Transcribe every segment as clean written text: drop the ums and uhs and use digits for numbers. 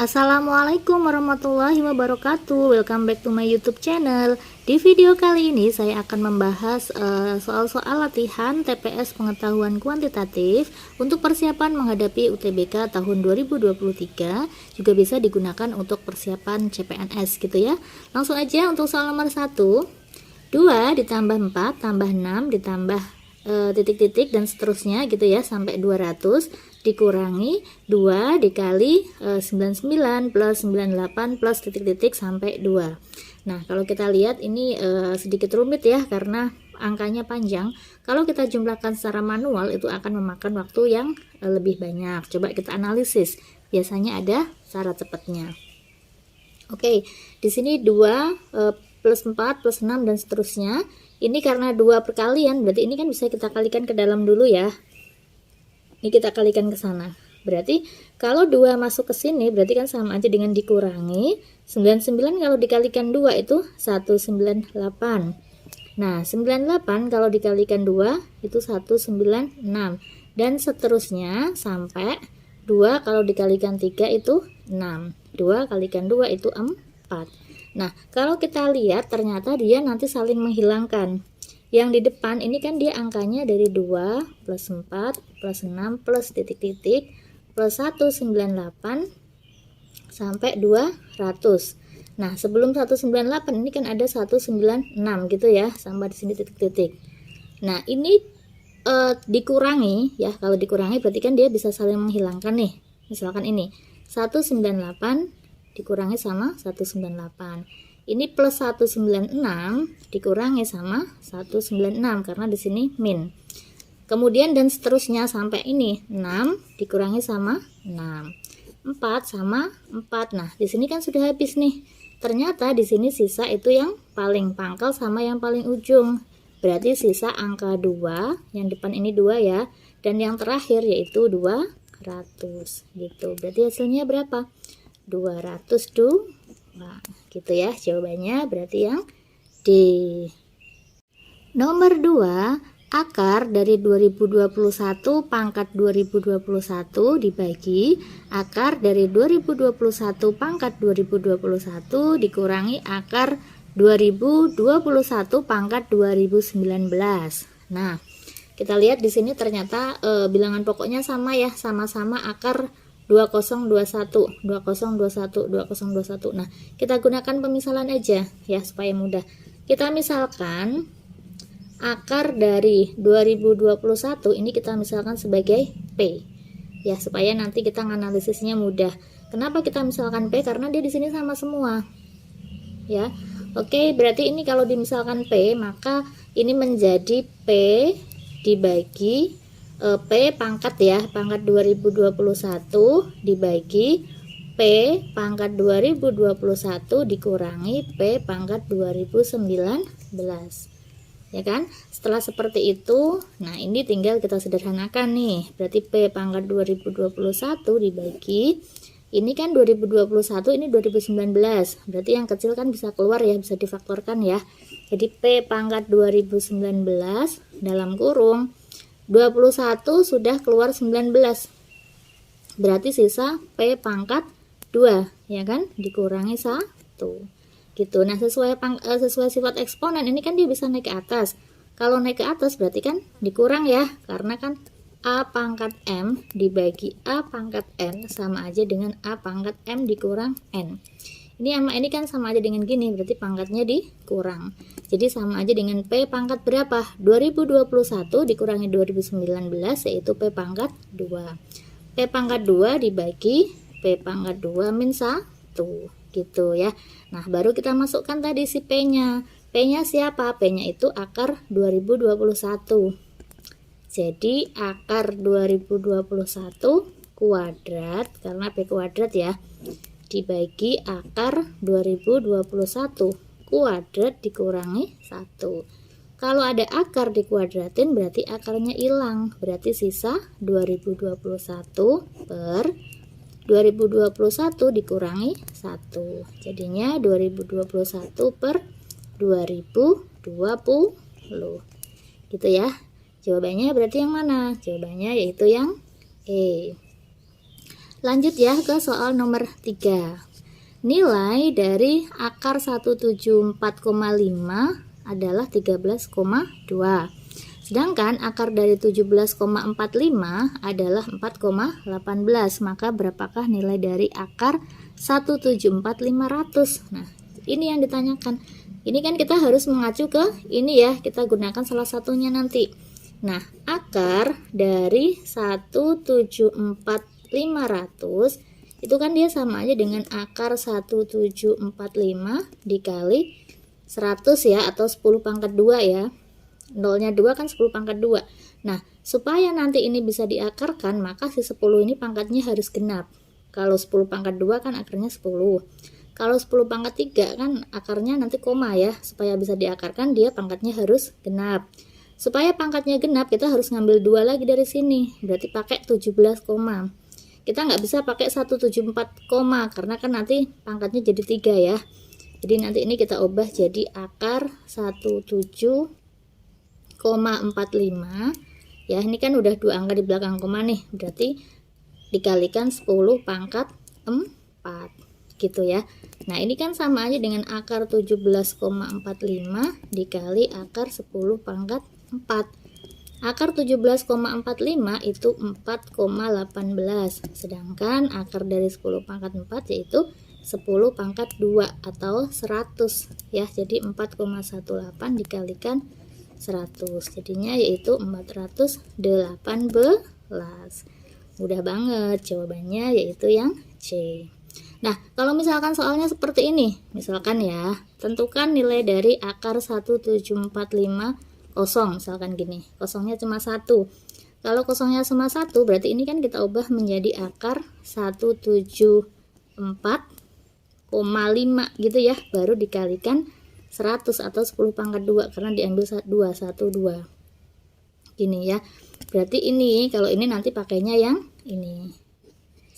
Assalamualaikum warahmatullahi wabarakatuh. Welcome back to my YouTube channel. Di video kali ini saya akan membahas soal-soal latihan TPS pengetahuan kuantitatif untuk persiapan menghadapi UTBK tahun 2023, juga bisa digunakan untuk persiapan CPNS gitu ya. Langsung aja untuk soal nomor 1. 2 ditambah 4 tambah 6 ditambah titik-titik dan seterusnya gitu ya sampai 200 dikurangi 2 dikali 99 plus 98 plus titik-titik sampai 2. Nah, kalau kita lihat ini sedikit rumit ya karena angkanya panjang. Kalau kita jumlahkan secara manual itu akan memakan waktu yang lebih banyak. Coba kita analisis. Biasanya ada cara cepatnya. Oke, di sini 2 plus 4 plus 6 dan seterusnya. Ini karena 2 perkalian, berarti ini kan bisa kita kalikan ke dalam dulu ya. Ini kita kalikan ke sana. Berarti kalau 2 masuk ke sini, berarti kan sama aja dengan dikurangi. 99 kalau dikalikan 2 itu 198. Nah, 98 kalau dikalikan 2 itu 196. Dan seterusnya sampai 2 kalau dikalikan 3 itu 6. 2 kalikan 2 itu 4. Nah, kalau kita lihat ternyata dia nanti saling menghilangkan. Yang di depan ini kan dia angkanya dari 2 plus 4 plus 6 plus titik-titik plus 198 sampai 200. Nah, sebelum 198 ini kan ada 196 gitu ya, sama di sini titik-titik. Nah, ini dikurangi ya. Kalau dikurangi berarti kan dia bisa saling menghilangkan nih. Misalkan ini 198 dikurangi sama 198. Ini plus 196 dikurangi sama 196 karena di sini min. Kemudian dan seterusnya sampai ini 6 dikurangi sama 6. 4 sama 4. Nah, di sini kan sudah habis nih. Ternyata di sini sisa itu yang paling pangkal sama yang paling ujung. Berarti sisa angka 2, yang depan ini 2 ya. Dan yang terakhir yaitu 200 gitu. Berarti hasilnya berapa? 202. Nah, gitu ya jawabannya, berarti yang D. Nomor 2, akar dari 2021 pangkat 2021 dibagi akar dari 2021 pangkat 2021 dikurangi akar 2021 pangkat 2019. Nah, kita lihat di sini ternyata bilangan pokoknya sama ya, sama-sama akar 2021. Nah, kita gunakan pemisalan aja ya supaya mudah. Kita misalkan akar dari 2021 ini kita misalkan sebagai P. Ya, supaya nanti kita analisisnya mudah. Kenapa kita misalkan P? Karena dia di sini sama semua. Ya. Oke, berarti ini kalau dimisalkan P, maka ini menjadi P dibagi P pangkat ya, pangkat 2021 dibagi P pangkat 2021 dikurangi P pangkat 2019. Ya kan? Setelah seperti itu, nah ini tinggal kita sederhanakan nih. Berarti P pangkat 2021 dibagi, ini kan 2021, ini 2019. Berarti yang kecil kan bisa keluar ya, bisa difaktorkan ya. Jadi P pangkat 2019 dalam kurung 21 sudah keluar 19. Berarti sisa P pangkat 2, ya kan? Dikurangi 1. Gitu. Nah, sesuai sifat eksponen ini kan dia bisa naik ke atas. Kalau naik ke atas berarti kan dikurang ya, karena kan A pangkat M dibagi A pangkat N sama aja dengan A pangkat M dikurang N. Ini sama ini kan sama aja dengan gini, berarti pangkatnya dikurang. Jadi sama aja dengan P pangkat berapa? 2021 dikurangi 2019 yaitu P pangkat 2. P pangkat 2 dibagi P pangkat 2 min 1 gitu ya. Nah, baru kita masukkan tadi si P-nya. P-nya siapa? P-nya itu akar 2021. Jadi akar 2021 kuadrat, karena P kuadrat ya, dibagi akar 2021 kuadrat dikurangi 1. Kalau ada akar dikuadratin berarti akarnya hilang, berarti sisa 2021 per 2021 dikurangi 1, jadinya 2021 per 2020 gitu ya. Jawabannya berarti yang mana? Jawabannya yaitu yang E. Lanjut ya ke soal nomor 3. Nilai dari akar 174,5 adalah 13,2. Sedangkan akar dari 17,45 adalah 4,18. Maka berapakah nilai dari akar 174,500? Nah, ini yang ditanyakan. Ini kan kita harus mengacu ke ini ya, kita gunakan salah satunya nanti. Nah, akar dari 174,500 itu kan dia sama aja dengan akar 1745 dikali 100 ya, atau 10 pangkat 2 ya. Nolnya 2 kan 10 pangkat 2. Nah, supaya nanti ini bisa diakarkan, maka si 10 ini pangkatnya harus genap. Kalau 10 pangkat 2 kan akarnya 10. Kalau 10 pangkat 3 kan akarnya nanti koma ya. Supaya bisa diakarkan dia pangkatnya harus genap. Supaya pangkatnya genap kita harus ngambil 2 lagi dari sini. Berarti pakai 17 koma. Kita nggak bisa pakai 174 koma karena kan nanti pangkatnya jadi 3 ya. Jadi nanti ini kita ubah jadi akar 17,45 ya. Ini kan udah 2 angka di belakang koma nih, berarti dikalikan 10 pangkat 4 gitu ya. Nah, ini kan sama aja dengan akar 17,45 dikali akar 10 pangkat 4. Akar 17,45 itu 4,18. Sedangkan akar dari 10 pangkat 4 yaitu 10 pangkat 2 atau 100 ya. Jadi 4,18 dikalikan 100. Jadinya yaitu 418. Mudah banget, jawabannya yaitu yang C. Nah, kalau misalkan soalnya seperti ini, misalkan ya, tentukan nilai dari akar 1745 kosong, misalkan gini, kosongnya cuma 1. Kalau kosongnya cuma 1 berarti ini kan kita ubah menjadi akar 174,5 gitu ya, baru dikalikan 100 atau 10 pangkat 2 karena diambil 2, 1, 2 gini ya. Berarti ini kalau ini nanti pakainya yang ini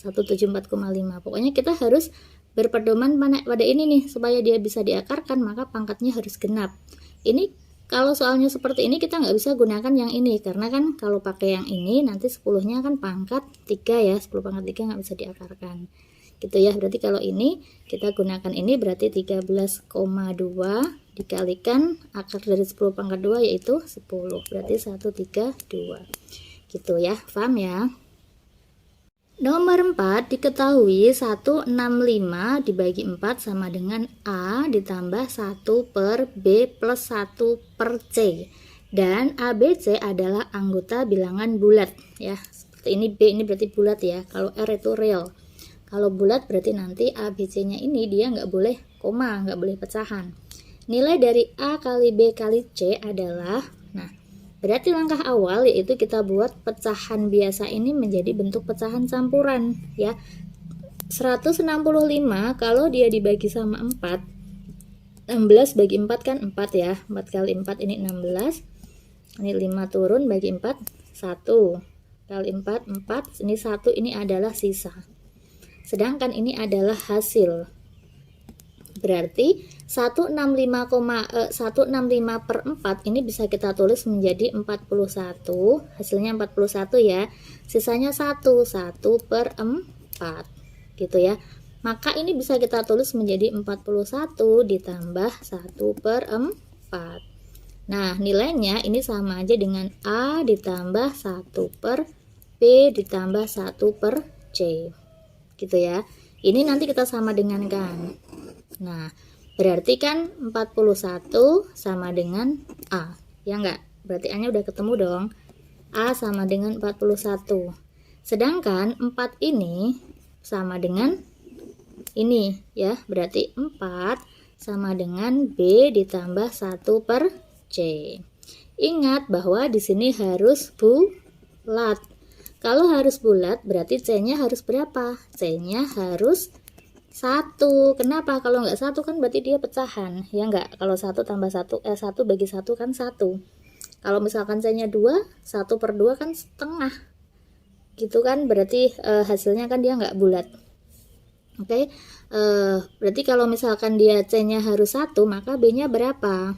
174,5. Pokoknya kita harus berpedoman pada ini nih, supaya dia bisa diakarkan maka pangkatnya harus genap. Ini kalau soalnya seperti ini kita nggak bisa gunakan yang ini, karena kan kalau pakai yang ini nanti 10-nya kan pangkat 3 ya, 10 pangkat 3 nggak bisa diakarkan gitu ya. Berarti kalau ini kita gunakan ini berarti 13,2 dikalikan akar dari 10 pangkat 2 yaitu 10, berarti 132 gitu ya. Paham ya? Nomor 4, diketahui 165 dibagi 4 sama dengan A ditambah 1 per B plus 1 per C. Dan ABC adalah anggota bilangan bulat ya. Seperti ini, B ini berarti bulat ya. Kalau R itu real. Kalau bulat berarti nanti ABC-nya ini dia nggak boleh koma, nggak boleh pecahan. Nilai dari A kali B kali C adalah, nah, berarti langkah awal yaitu kita buat pecahan biasa ini menjadi bentuk pecahan campuran ya. 165 kalau dia dibagi sama 4, 16 bagi 4 kan 4 ya. 4 kali 4 ini 16. Ini 5 turun bagi 4 1. Kali 4 4, ini 1, ini adalah sisa. Sedangkan ini adalah hasil. Berarti 165 per 4 ini bisa kita tulis menjadi 41, hasilnya 41 ya, sisanya 1 per 4 gitu ya. Maka ini bisa kita tulis menjadi 41 ditambah 1 per 4. Nah, nilainya ini sama aja dengan A ditambah 1 per B ditambah 1 per C gitu ya. Ini nanti kita sama dengankan. Nah, berarti kan 41 sama dengan A, ya enggak? Berarti A-nya udah ketemu dong. A sama dengan 41. Sedangkan 4 ini sama dengan ini, ya. Berarti 4 sama dengan B ditambah 1 per C. Ingat bahwa di sini harus bulat. Kalau harus bulat, berarti C-nya harus berapa? C-nya harus 1. Kenapa? Kalau nggak 1 kan berarti dia pecahan, ya nggak? Kalau 1 tambah 1, 1 bagi 1 kan 1. Kalau misalkan C-nya 2, 1 per 2 kan setengah. Gitu kan, berarti hasilnya kan dia nggak bulat. Oke, berarti kalau misalkan dia C-nya harus 1, maka B-nya berapa?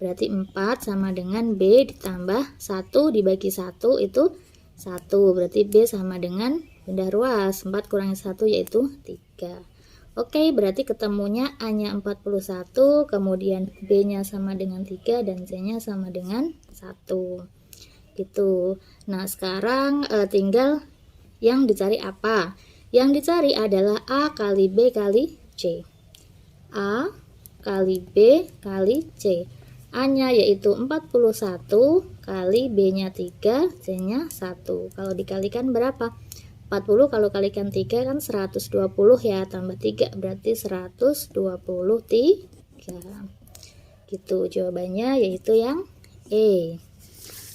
berarti 4 sama dengan B ditambah 1 dibagi 1 itu 1, berarti B sama dengan pindah ruas, 4 kurangi 1 yaitu 3. Oke, berarti ketemunya A-nya 41, kemudian B-nya sama dengan 3, dan C-nya sama dengan 1. Gitu. Nah, sekarang tinggal yang dicari apa? Yang dicari adalah A kali B kali C. A kali B kali C. A-nya yaitu 41 kali B-nya 3, C-nya 1. Kalau dikalikan berapa? 40 kalau kalikan 3 kan 120 ya, tambah 3 berarti 123. Gitu, jawabannya yaitu yang E.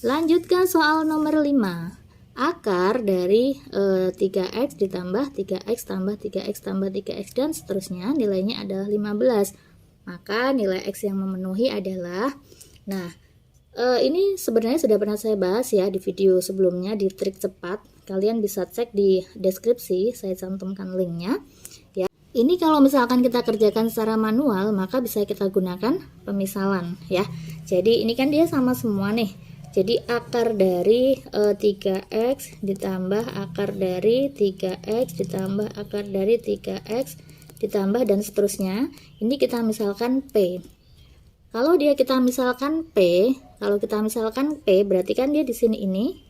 Lanjutkan soal nomor 5. Akar dari 3x ditambah 3x tambah 3x tambah 3x dan seterusnya nilainya adalah 15. Maka nilai x yang memenuhi adalah, nah ini sebenarnya sudah pernah saya bahas ya di video sebelumnya di trik cepat. Kalian bisa cek di deskripsi, saya cantumkan linknya ya. Ini kalau misalkan kita kerjakan secara manual, maka bisa kita gunakan pemisalan ya. Jadi ini kan dia sama semua nih. Jadi akar dari 3x ditambah akar dari 3x ditambah akar dari 3x ditambah dan seterusnya. Ini kita misalkan P. Kalau kita misalkan P berarti kan dia di sini ini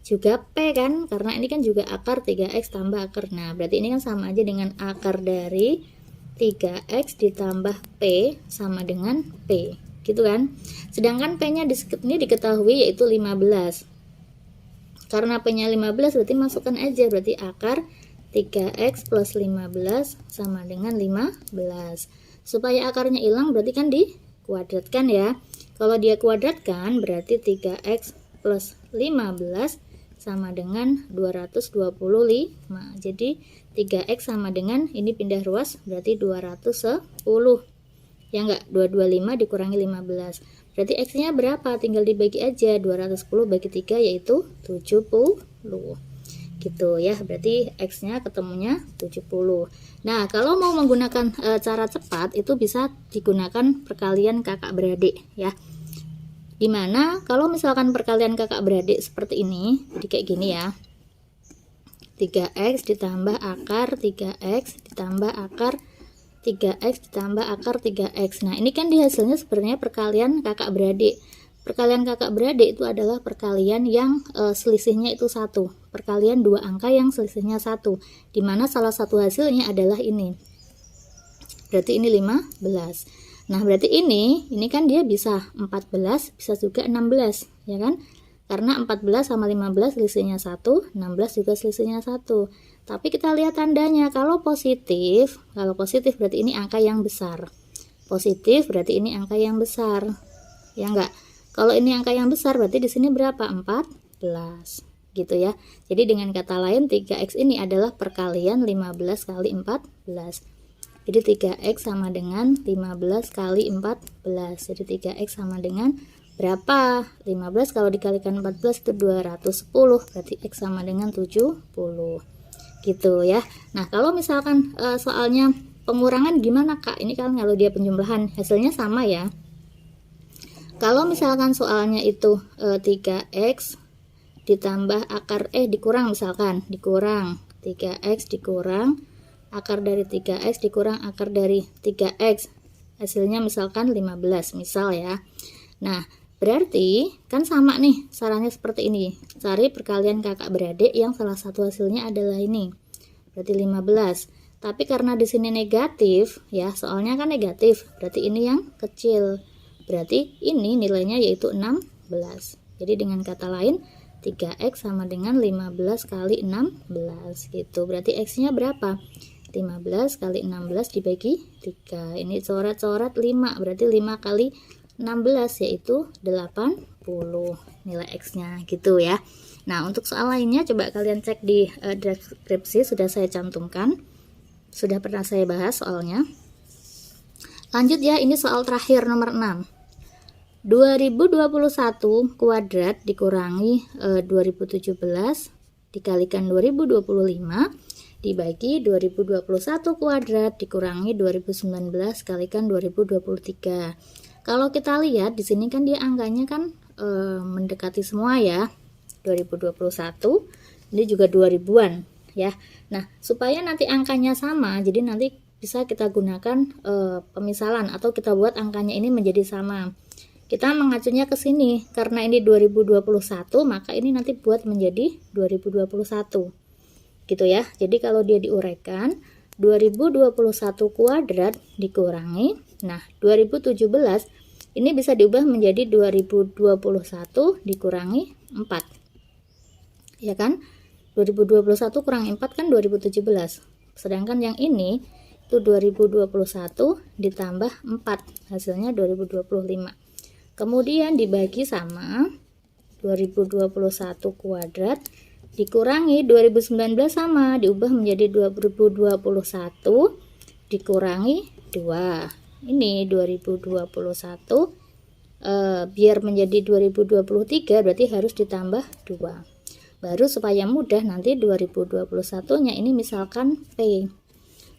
juga P kan, karena ini kan juga akar 3x tambah akar. Nah, berarti ini kan sama aja dengan akar dari 3x ditambah P sama dengan P, gitu kan. Sedangkan P-nya ini diketahui yaitu 15. Karena P-nya 15 berarti masukkan aja, berarti akar 3x plus 15 sama dengan 15. Supaya akarnya hilang berarti kan dikuadratkan ya. Kalau dia kuadratkan berarti 3x plus 15 sama dengan 225. Jadi 3x sama dengan, ini pindah ruas berarti 210. Ya enggak, 225 dikurangi 15. Berarti x-nya berapa? Tinggal dibagi aja, 210 bagi 3 yaitu 70. Gitu ya, berarti x-nya ketemunya 70. Nah, kalau mau menggunakan cara cepat itu bisa digunakan perkalian kakak beradik ya. Dimana kalau misalkan perkalian kakak beradik seperti ini, jadi kayak gini ya, 3x ditambah akar 3x ditambah akar 3x ditambah akar 3x. Nah, ini kan hasilnya sebenarnya perkalian kakak beradik. Perkalian kakak beradik itu adalah perkalian yang selisihnya itu 1. Perkalian dua angka yang selisihnya 1. Dimana salah satu hasilnya adalah ini. Berarti ini 15. Nah, berarti ini kan dia bisa 14, bisa juga 16, ya kan? Karena 14 sama 15 selisihnya 1, 16 juga selisihnya 1. Tapi kita lihat tandanya, kalau positif berarti ini angka yang besar. Positif berarti ini angka yang besar. Ya enggak? Kalau ini angka yang besar berarti di sini berapa? 14. Gitu ya. Jadi dengan kata lain 3x ini adalah perkalian 15 kali 14. Jadi 3x sama dengan 15 kali 14. Jadi 3x sama dengan berapa? 15 kalau dikalikan 14 itu 210. Berarti x sama dengan 70. Gitu ya. Nah, kalau misalkan soalnya pengurangan gimana Kak? Ini kan kalau dia penjumlahan hasilnya sama ya. Kalau misalkan soalnya itu 3x ditambah akar dikurang, misalkan dikurang 3x dikurang akar dari 3x dikurang akar dari 3x, hasilnya misalkan 15 misal ya. Nah, berarti kan sama nih sarannya seperti ini, cari perkalian kakak beradik yang salah satu hasilnya adalah ini, berarti 15. Tapi karena di sini negatif ya, soalnya kan negatif, berarti ini yang kecil. Berarti ini nilainya yaitu 16. Jadi dengan kata lain 3x sama dengan 15 kali 16 gitu. Berarti x-nya berapa? 15 kali 16 dibagi 3. Ini coret-coret 5. Berarti 5 kali 16 yaitu 80 nilai x-nya gitu ya. Nah, untuk soal lainnya coba kalian cek di deskripsi, sudah saya cantumkan. Sudah pernah saya bahas soalnya. Lanjut ya, ini soal terakhir nomor 6. 2021 kuadrat dikurangi 2017 dikalikan 2025 dibagi 2021 kuadrat dikurangi 2019 kalikan 2023. Kalau kita lihat di sini kan dia angkanya kan mendekati semua ya. 2021 ini juga 2000-an ya. Nah, supaya nanti angkanya sama, jadi nanti bisa kita gunakan pemisalan atau kita buat angkanya ini menjadi sama. Kita mengacunya ke sini karena ini 2021, maka ini nanti buat menjadi 2021. Gitu ya. Jadi kalau dia diuraikan 2021 kuadrat dikurangi, nah 2017 ini bisa diubah menjadi 2021 dikurangi 4. Ya kan? 2021 kurangi 4 kan 2017. Sedangkan yang ini itu 2021 ditambah 4, hasilnya 2025. Kemudian dibagi sama 2021 kuadrat dikurangi 2019 sama diubah menjadi 2021 dikurangi 2. Ini 2021 biar menjadi 2023 berarti harus ditambah 2. Baru supaya mudah nanti 2021 nya ini misalkan P.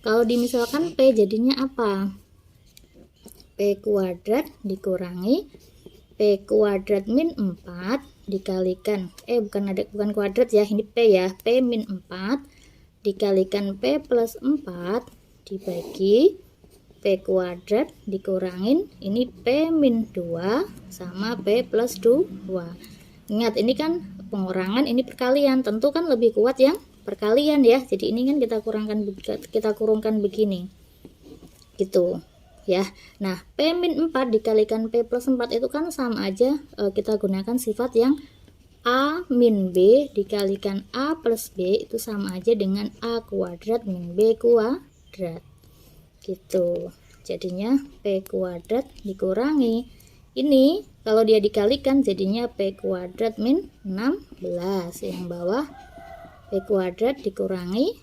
Kalau dimisalkan P jadinya apa? P kuadrat dikurangi P kuadrat min 4 dikalikan bukan kuadrat ya, ini P ya, P min 4 dikalikan P plus 4 dibagi P kuadrat dikurangin ini P min 2 sama P plus 2. Ingat ini kan pengurangan, ini perkalian, tentu kan lebih kuat yang perkalian ya, jadi ini kan kita kurungkan begini gitu ya. Nah, P min 4 dikalikan P plus 4 itu kan sama aja, kita gunakan sifat yang A min B dikalikan A plus B itu sama aja dengan A kuadrat min B kuadrat gitu. Jadinya P kuadrat dikurangi ini, kalau dia dikalikan jadinya P kuadrat min 16, yang bawah P kuadrat dikurangi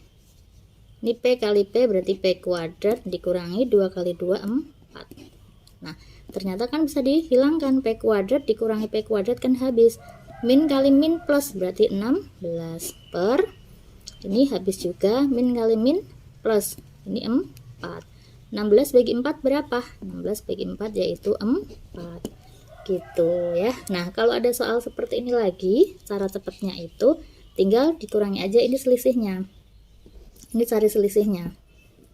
ini P kali P berarti P kuadrat dikurangi 2 kali 2 4. Nah, ternyata kan bisa dihilangkan, P kuadrat dikurangi P kuadrat kan habis. Min kali min plus berarti 16 per ini habis juga, min kali min plus ini 4. 16 bagi 4 berapa? 16 bagi 4 yaitu 4. Gitu ya. Nah, kalau ada soal seperti ini lagi, cara cepatnya itu tinggal dikurangi aja ini selisihnya. Ini cari selisihnya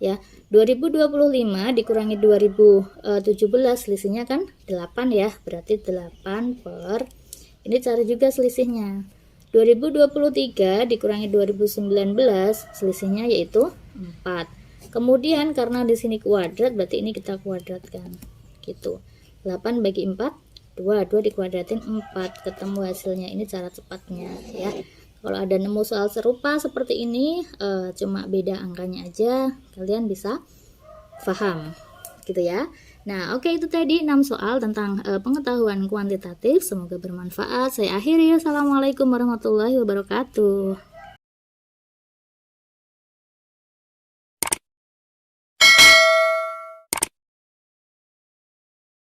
ya. 2025 dikurangi 2017 selisihnya kan 8 ya, berarti 8 per ini cari juga selisihnya. 2023 dikurangi 2019 selisihnya yaitu 4. Kemudian karena di sini kuadrat berarti ini kita kuadratkan gitu. 8 bagi 4 2 dikuadratin 4, ketemu hasilnya. Ini cara cepatnya ya. Kalau ada nemu soal serupa seperti ini, cuma beda angkanya aja, kalian bisa paham gitu ya. Nah, oke, itu tadi 6 soal tentang pengetahuan kuantitatif. Semoga bermanfaat. Saya akhiri. Assalamualaikum warahmatullahi wabarakatuh.